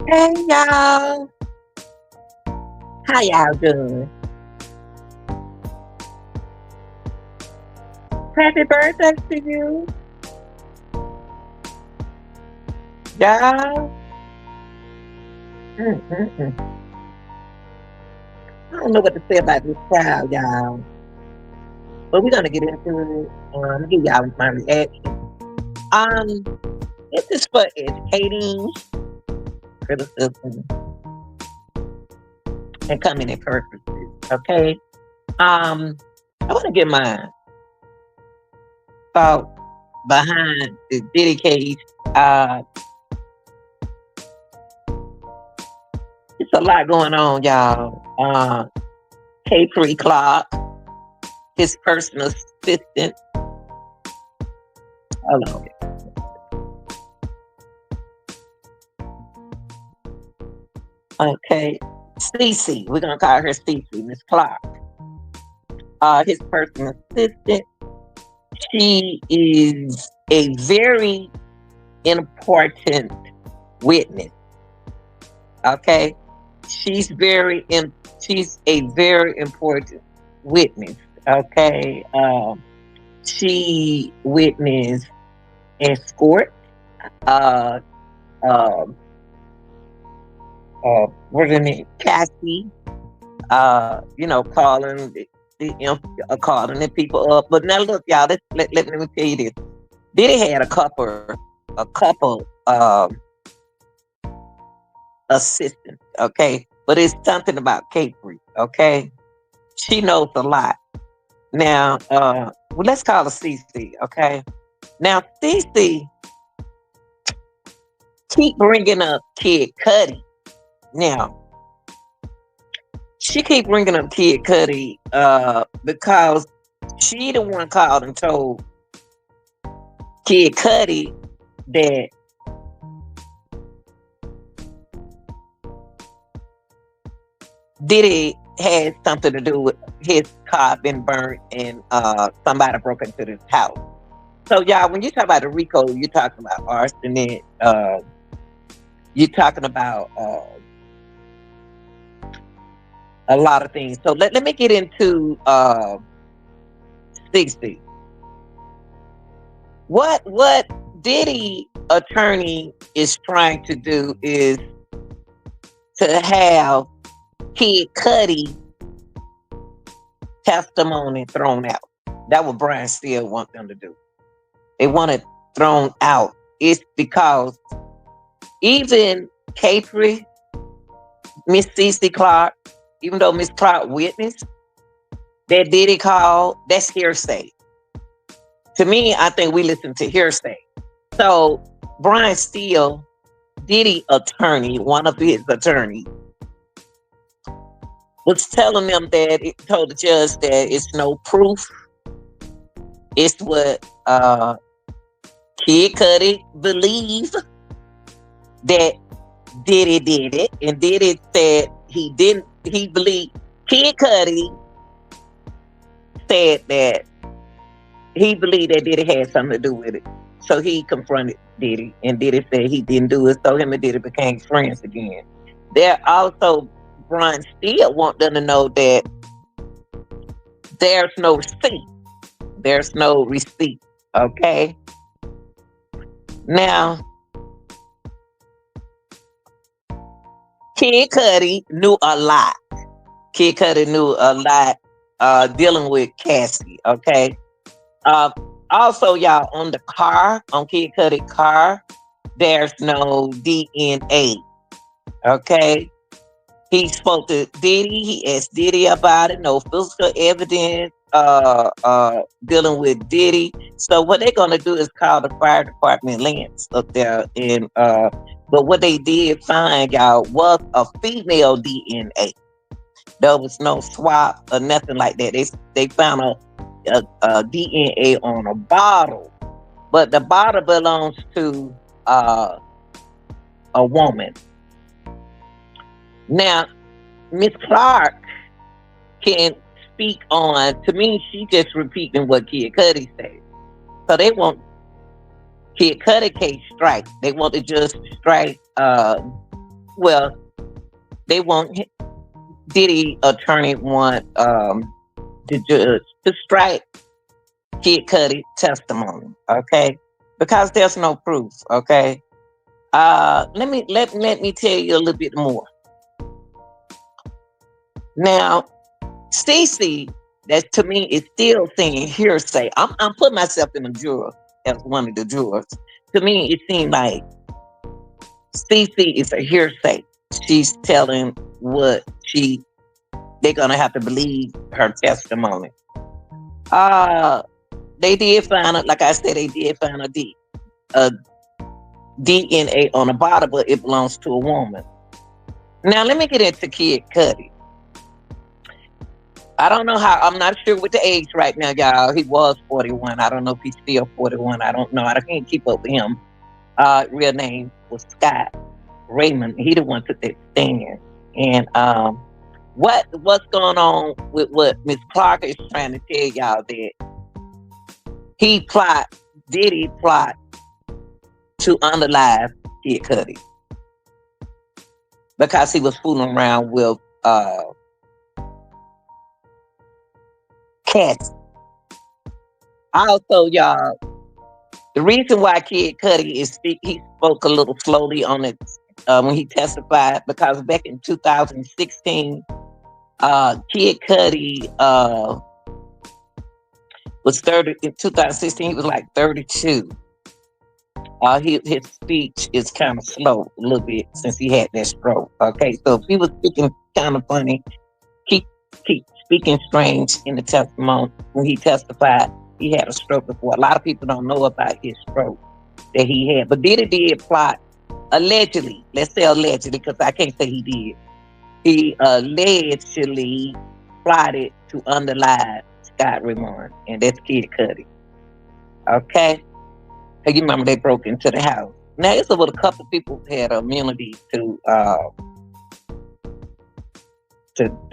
Hey y'all, how y'all doing? Happy birthday to you, y'all. Mm-mm-mm. I don't know what to say about this crowd, y'all, but we're gonna get into it. Give y'all my reaction. Um, this is for educating, criticism, and coming in purposes. Okay. I want to get my thought behind the Diddy case. Uh, it's a lot going on, y'all. K3 Clark, his personal assistant. Hold on. Okay. Cece. We're gonna call her Cece, Miss Clark. His personal assistant. She is a very important witness. Okay. She's she's a very important witness. Okay. She witnessed escort, uh um what's her name? Cassie, calling calling the people up. But now look, y'all, let me tell you this. Diddy had a couple assistants, okay? But it's something about Capri, okay? She knows a lot. Now, well, let's call her Cece, okay? Now, Cece keep bringing up Kid Cudi. Now, she keep bringing up Kid Cudi because she the one called and told Kid Cudi that Diddy had something to do with his car being burnt and somebody broke into this house. So y'all, when you talk about the Rico, you're talking about arsenic, you're talking about a lot of things. So let me get into 60. What Diddy attorney is trying to do is to have Kid Cudi testimony thrown out. That what Brian still want them to do. They want it thrown out. It's because even Capri, Miss Cece Clark, even though Miss Clark witnessed that Diddy call, that's hearsay. To me, I think we listen to hearsay. So Brian Steele, Diddy attorney, one of his attorneys, was telling them that it told the judge that it's no proof. It's what Kid Cudi believe that Diddy did it, and Diddy said he didn't. He believed Kid Cudi said that he believed that Diddy had something to do with it. So he confronted Diddy, and Diddy said he didn't do it. So him and Diddy became friends again. There also, Brian still want them to know that there's no receipt. There's no receipt. Okay. Now, Kid Cudi knew a lot. Kid Cudi knew a lot dealing with Cassie. Okay. Uh, Also, y'all, on the car, on Kid Cudi car, there's no DNA. Okay. He spoke to Diddy. He asked Diddy about it. No physical evidence dealing with Diddy. So what they're gonna do is call the fire department Lance up there and but what they did find, y'all, was a female DNA. There was no swap or nothing like that. They found a DNA on a bottle, but the bottle belongs to uh, a woman. Now, Miss Clark can speak on. To me, she just repeating what Kid Cudi said. So they want Kid Cudi case strike. They want to just strike Well, they want Diddy attorney want the judge to strike Kid Cudi testimony, okay? Because there's no proof, okay? Let me tell you a little bit more. Now, Stacey, that to me is still saying hearsay. I'm putting myself in a juror as one of the jurors. To me, it seemed like Stacey is a hearsay. She's telling what they're gonna have to believe her testimony. Uh they did find it, like I said, they did find a DNA on the bottle, but it belongs to a woman. Now let me get into Kid Cudi. I don't know how. I'm not sure with the age right now, y'all. He was 41. I don't know if he's still 41. I don't know. I can't keep up with him. Real name was Scott Raymond. He the one took that stand. And what's going on with what Miss Clark is trying to tell y'all that he plot, Diddy plot to unalive Kid Cudi because he was fooling around with cats. Also, y'all, the reason why Kid Cudi he spoke a little slowly on it when he testified because back in 2016, Kid Cudi was 30. In 2016, he was like 32. His speech is kind of slow a little bit since he had that stroke. Okay, so if he was speaking kind of funny, keep keep speaking strange in the testimony when he testified. He had a stroke before. A lot of people don't know about his stroke that he had, but Diddy did plot allegedly. Let's say allegedly because I can't say he did. He allegedly plotted to underlie Scott Ramon, and that's Kid Cudi. Okay. You remember they broke into the house. Now it's about a couple of people had immunity to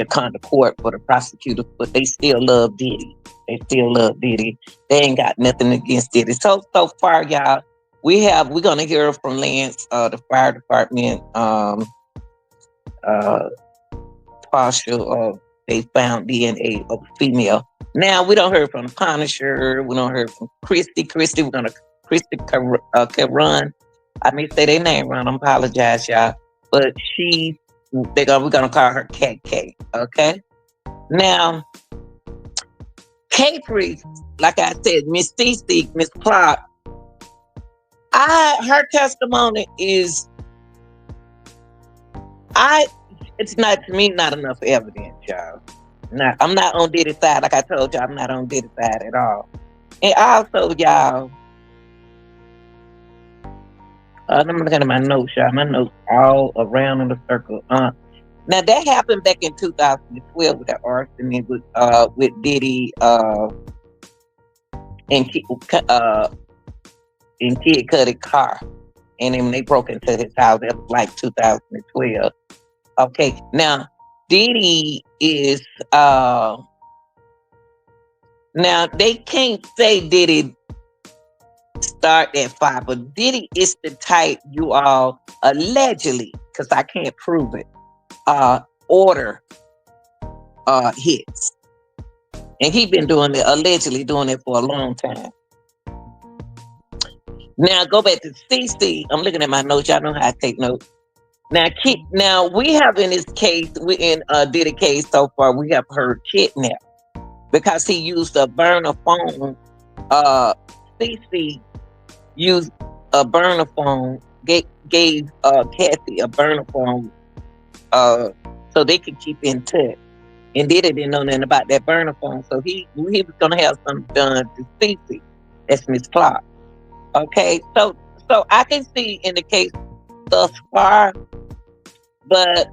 come to court for the prosecutors, but they still love Diddy. They still love Diddy. They ain't got nothing against Diddy. So far, y'all, we're gonna hear from Lance, the fire department, uh partial of they found DNA of a female. Now we don't hear from the Punisher. We don't hear from Christy. We're gonna Christy Caron. I may say their name wrong. I apologize, y'all. But we're gonna call her Kat K. Okay. Now K Priest, like I said, Miss Cece, Miss Clark. Her testimony is I it's not to me not enough evidence, y'all. I'm not on Diddy's side, like I told you, I'm not on Diddy's side at all. And also, y'all, I'm looking at my notes, y'all. My notes all around in the circle. Now that happened back in 2012 with the arson with Diddy and uh in Kid Cudi car, and then they broke into his house. That was like 2012. Okay, now Diddy is now they can't say Diddy start that fire, but Diddy is the type you all allegedly, because I can't prove it, order hits. And he been doing it, allegedly doing it for a long time. Now go back to CC. I'm looking at my notes. Y'all know how I take notes. Now we have in this case, we in Diddy case so far, we have heard kidnap because he used a burner phone. CC used a burner phone, gave Kathy a burner phone so they could keep in touch. And Diddy didn't know nothing about that burner phone, so he was gonna have something done to Cece. That's Miss Clark. Okay, so I can see in the case thus far, but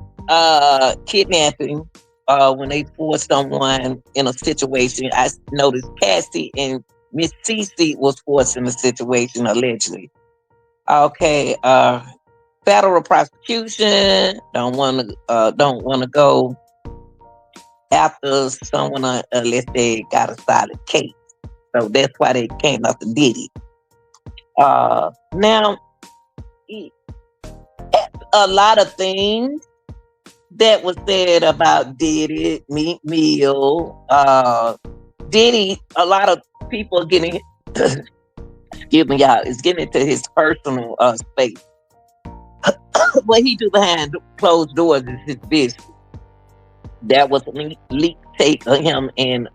kidnapping, when they force someone in a situation, I noticed Cassie and Miss Cece was forced in a situation allegedly. Okay, federal prosecution don't want to go after someone unless they got a solid case. So that's why they came after Diddy. Now, a lot of things that was said about Diddy, Meek Mill, Diddy. A lot of people are getting, excuse me, y'all, is getting into his personal space. What he do behind closed doors is his business. That was a leaked take of him and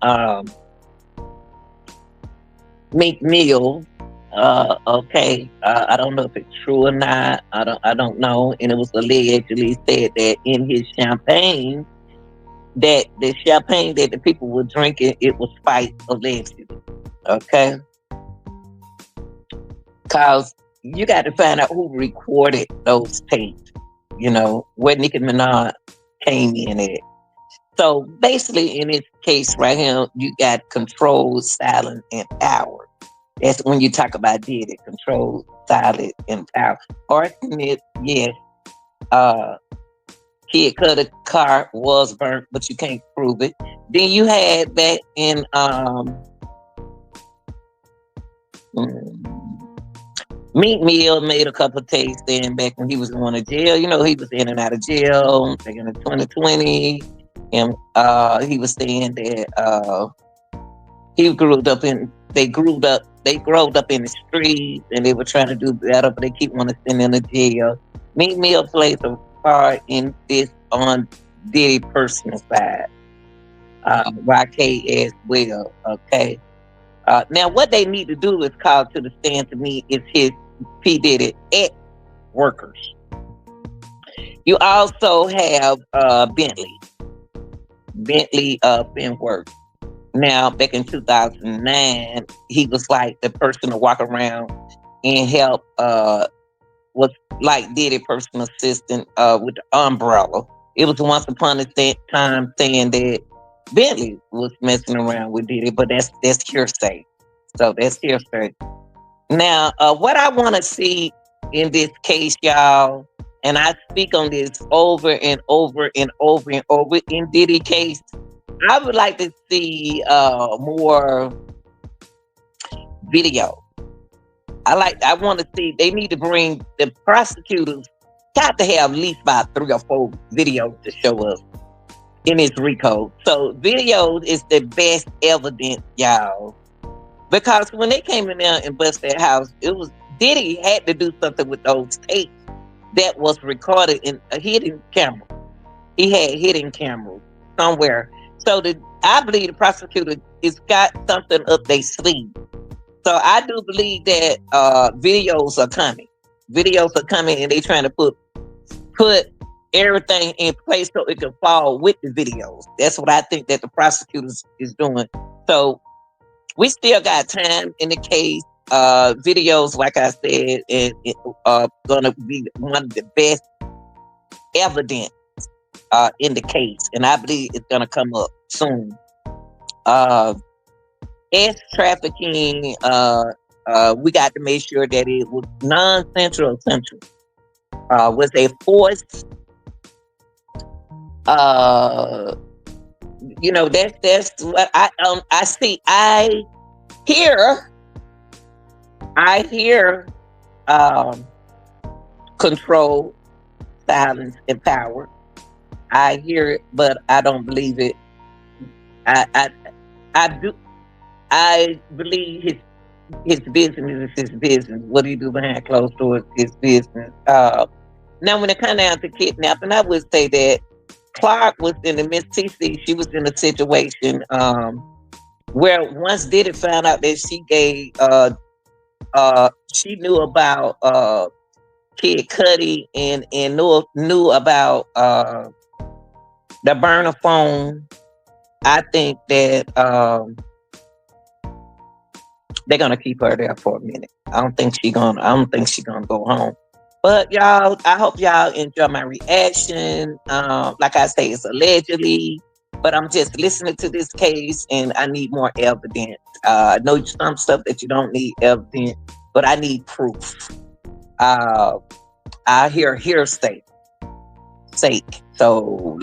Meek Mill. Okay, I don't know if it's true or not. I don't know. And it was allegedly said that in his champagne, that the champagne that the people were drinking, it was spiked allegedly. Okay, cause you got to find out who recorded those tapes. You know where Nicki Minaj came in at. So basically, in this case right here, you got control, silence, and power. That's when you talk about Diddy, control, silence, and power. Arsonist, yes. Uh, Kid Cudi car was burnt, but you can't prove it. Then you had back in mm, Meat Mill made a couple of takes then back when he was going to jail. You know, he was in and out of jail back in 2020. And he was saying that he grew up in they grew up in the streets and they were trying to do better, but they keep wanting to send in the jail. Meat Mill plays a part in this on Diddy personal side. YK as well. Okay. Now what they need to do is call to the stand to me is his P Diddy ex workers. You also have Bentley. Bentley been work. Now, back in 2009, he was like the person to walk around and help, was like Diddy personal assistant with the umbrella. It was once upon a time saying that Bentley was messing around with Diddy, but that's hearsay. So that's hearsay. Now, what I want to see in this case, y'all, and I speak on this over and over and over and over in Diddy case, I would like to see more video. I want to see they need to bring the prosecutors got to have at least about 3 or 4 videos to show us in this Rico. So videos is the best evidence, y'all. Because when they came in there and bust that house, it was Diddy had to do something with those tapes that was recorded in a hidden camera. He had hidden cameras somewhere. So I believe the prosecutor has got something up their sleeve. So I do believe that videos are coming. Videos are coming, and they trying to put everything in place so it can fall with the videos. That's what I think that the prosecutors is doing. So we still got time in the case. Videos, like I said, are gonna be one of the best evidence in the case, and I believe it's gonna come up soon. Uh, S trafficking, we got to make sure that it was non-central central. Was a force. Uh, that's what I see. Hear I hear um, control, silence, and power. I hear it, but I don't believe it. I I, I do. I believe his business is his business. What he do behind closed doors is business. Now, when it comes down to kidnapping, I would say that Clark was in the Miss TC. She was in a situation where once Diddy found out that she knew about Kid Cudi and knew about the burner phone. I think that they're gonna keep her there for a minute. I don't think she gonna go home. But y'all, I hope y'all enjoy my reaction. Like I say, it's allegedly, but I'm just listening to this case, and I need more evidence. I know some stuff that you don't need evidence, but I need proof. Uh, I hear hearsay sake. So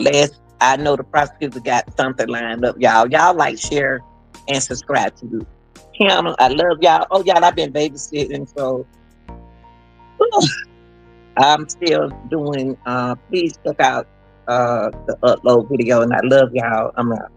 I know the prosecutor got something lined up, y'all. Y'all like, share, and subscribe to the channel. I love y'all. Oh, y'all, I've been babysitting, so I'm still doing. Please check out the upload video, and I love y'all. I'm out.